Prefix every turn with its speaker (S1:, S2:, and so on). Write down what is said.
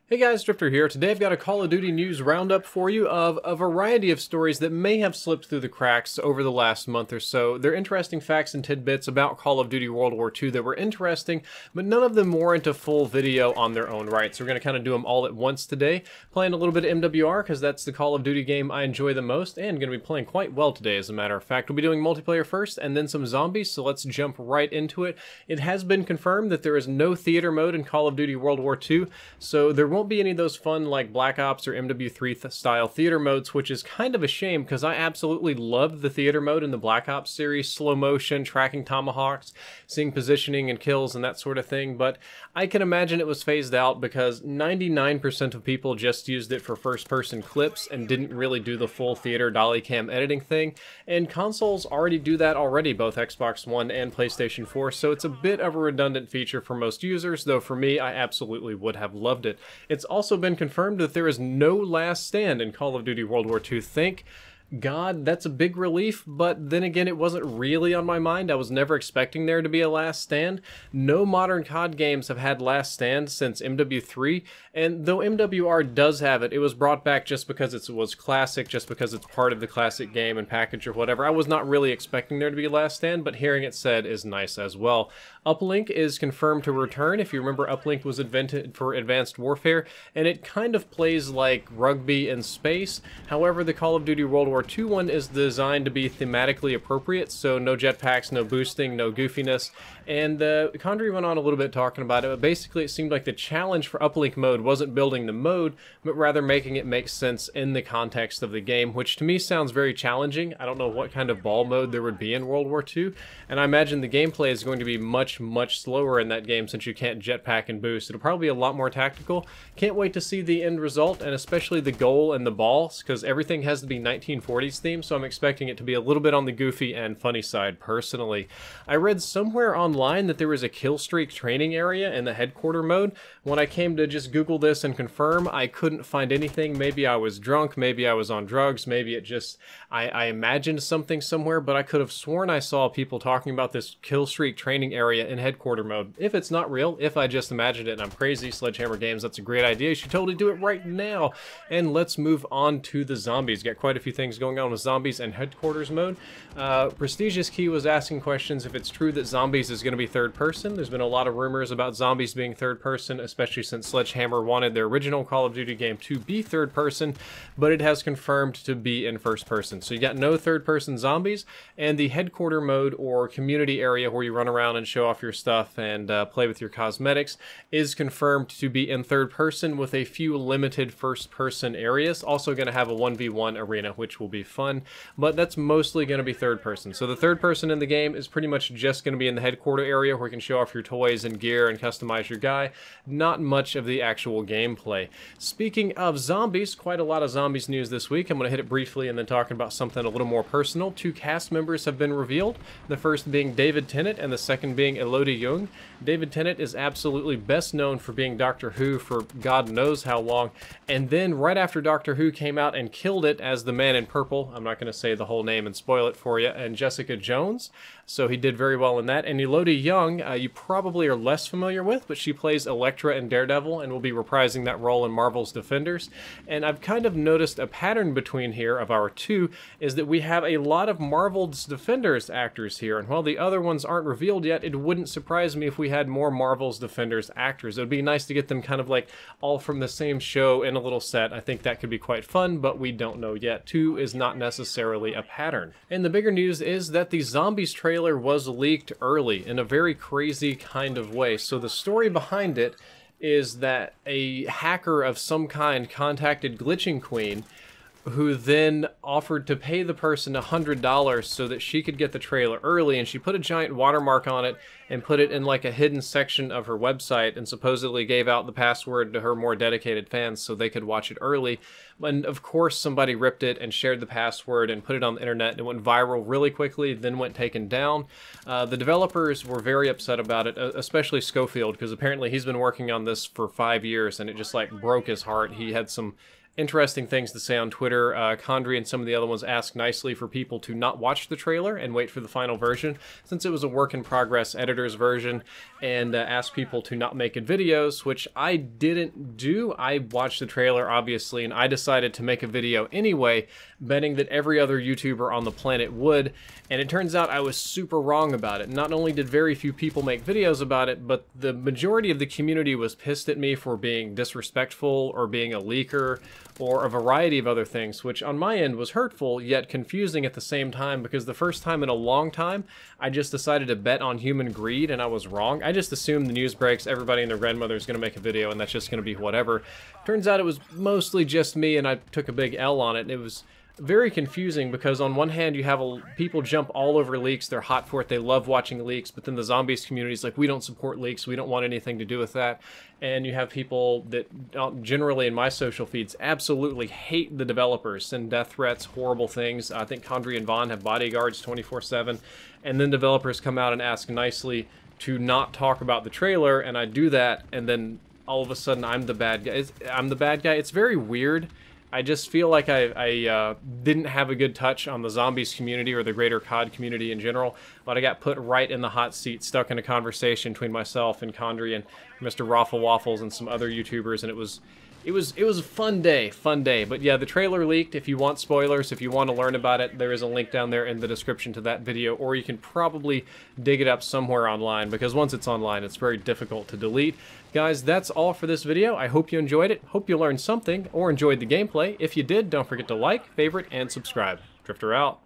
S1: Hey guys, Drifter here. Today I've got a Call of Duty news roundup for you of a variety of stories that may have slipped through the cracks over the last month or so. They're interesting facts and tidbits about Call of Duty WWII that were interesting, but none of them warrant a full video on their own right. So we're going to kind of do them all at once today. Playing a little bit of MWR because that's the Call of Duty game I enjoy the most, and going to be playing quite well today as a matter of fact. We'll be doing multiplayer first and then some zombies, so let's jump right into it. It has been confirmed that there is no theater mode in Call of Duty WWII, so there won't be any of those fun like Black Ops or MW3 style theater modes, which is kind of a shame because I absolutely loved the theater mode in the Black Ops series, slow motion, tracking tomahawks, seeing positioning and kills and that sort of thing, but I can imagine it was phased out because 99% of people just used it for first-person clips and didn't really do the full theater dolly cam editing thing, and consoles already do that already, both Xbox One and PlayStation 4, so it's a bit of a redundant feature for most users, though for me, I absolutely would have loved it. It's also been confirmed that there is no last stand in Call of Duty WWII. Thank God, that's a big relief, but then again, it wasn't really on my mind. I was never expecting there to be a last stand. No modern COD games have had last stand since MW3, and though MWR does have it, it was brought back just because it was classic, just because it's part of the classic game and package or whatever. I was not really expecting there to be a last stand, but hearing it said is nice as well. Uplink is confirmed to return. If you remember, Uplink was invented for Advanced Warfare, and it kind of plays like rugby in space. However, the Call of Duty WWII one is designed to be thematically appropriate, so no jetpacks, no boosting, no goofiness, and Condry went on a little bit talking about it, but basically it seemed like the challenge for Uplink mode wasn't building the mode, but rather making it make sense in the context of the game, which to me sounds very challenging. I don't know what kind of ball mode there would be in World War II, and I imagine the gameplay is going to be much slower in that game since you can't jetpack and boost. It'll probably be a lot more tactical. Can't wait to see the end result, and especially the goal and the balls, because everything has to be 1940s theme, so I'm expecting it to be a little bit on the goofy and funny side personally. I read somewhere online that there was a kill streak training area in the headquarter mode. When I came to just Google this and confirm, I couldn't find anything. Maybe I was drunk, maybe I was on drugs, maybe it just, I imagined something somewhere, but I could have sworn I saw people talking about this kill streak training area in headquarter mode. If it's not real, if I just imagined it and I'm crazy, Sledgehammer Games, that's a great idea. You should totally do it right now. And let's move on to the zombies. Got quite a few things going on with zombies and headquarters mode. Prestigious Key was asking questions if it's true that zombies is going to be third person. There's been a lot of rumors about zombies being third person, especially since Sledgehammer wanted their original Call of Duty game to be third person, but it has confirmed to be in first person. So you got no third person zombies, and the headquarter mode or community area where you run around and show off your stuff and play with your cosmetics is confirmed to be in third person with a few limited first person areas. Also going to have a 1v1 arena, which will be fun, but that's mostly going to be third person. So the third person in the game is pretty much just going to be in the headquarter area where you can show off your toys and gear and customize your guy. Not much of the actual gameplay. Speaking of zombies, quite a lot of zombies news this week. I'm going to hit it briefly and then talking about something a little more personal. Two cast members have been revealed, the first being David Tennant and the second being Elodie Yung. David Tennant is absolutely best known for being Doctor Who for God knows how long, and then right after Doctor Who came out and killed it as the Man in Purple, I'm not going to say the whole name and spoil it for you, and Jessica Jones, so he did very well in that. And Elodie Yung, you probably are less familiar with, but she plays Elektra in Daredevil and will be reprising that role in Marvel's Defenders. And I've kind of noticed a pattern between here of our two, is that we have a lot of Marvel's Defenders actors here, and while the other ones aren't revealed yet, it wouldn't surprise me if we had more Marvel's Defenders actors. It would be nice to get them kind of like all from the same show in a little set. I think that could be quite fun, but we don't know yet. Two is not necessarily a pattern. And the bigger news is that the Zombies trailer was leaked early in a very crazy kind of way. So the story behind it is that a hacker of some kind contacted Glitching Queen, who then offered to pay the person $100 so that she could get the trailer early, and she put a giant watermark on it and put it in like a hidden section of her website and supposedly gave out the password to her more dedicated fans so they could watch it early. And of course somebody ripped it and shared the password and put it on the internet, and it went viral really quickly, then went taken down. The developers were very upset about it, especially Schofield, because apparently he's been working on this for 5 years and it just like broke his heart. He had some interesting things to say on Twitter. Condry and some of the other ones asked nicely for people to not watch the trailer and wait for the final version, since it was a work-in-progress editor's version, and asked people to not make it videos, which I didn't do. I watched the trailer, obviously, and I decided to make a video anyway, betting that every other YouTuber on the planet would, and it turns out I was super wrong about it. Not only did very few people make videos about it, but the majority of the community was pissed at me for being disrespectful or being a leaker or a variety of other things, which on my end was hurtful, yet confusing at the same time, because the first time in a long time, I just decided to bet on human greed, and I was wrong. I just assumed the news breaks, everybody and their grandmother is going to make a video, and that's just going to be whatever. Turns out it was mostly just me, and I took a big L on it, and it was very confusing, because on one hand you have people jump all over leaks, they're hot for it, they love watching leaks, but then the zombies community is like, we don't support leaks, we don't want anything to do with that. And you have people that generally in my social feeds absolutely hate the developers, send death threats, horrible things. I think Condry and Vaughn have bodyguards 24/7, and then developers come out and ask nicely to not talk about the trailer, and I do that, and then all of a sudden I'm the bad guy. I'm the bad guy. It's very weird. I just feel like I didn't have a good touch on the zombies community or the greater COD community in general, but I got put right in the hot seat, stuck in a conversation between myself and Condry and Mr. Raffle Waffles and some other YouTubers, and it was a fun day, But yeah, the trailer leaked. If you want spoilers, if you want to learn about it, there is a link down there in the description to that video, or you can probably dig it up somewhere online, because once it's online, it's very difficult to delete. Guys, that's all for this video. I hope you enjoyed it. Hope you learned something or enjoyed the gameplay. If you did, don't forget to like, favorite, and subscribe. Drifter out.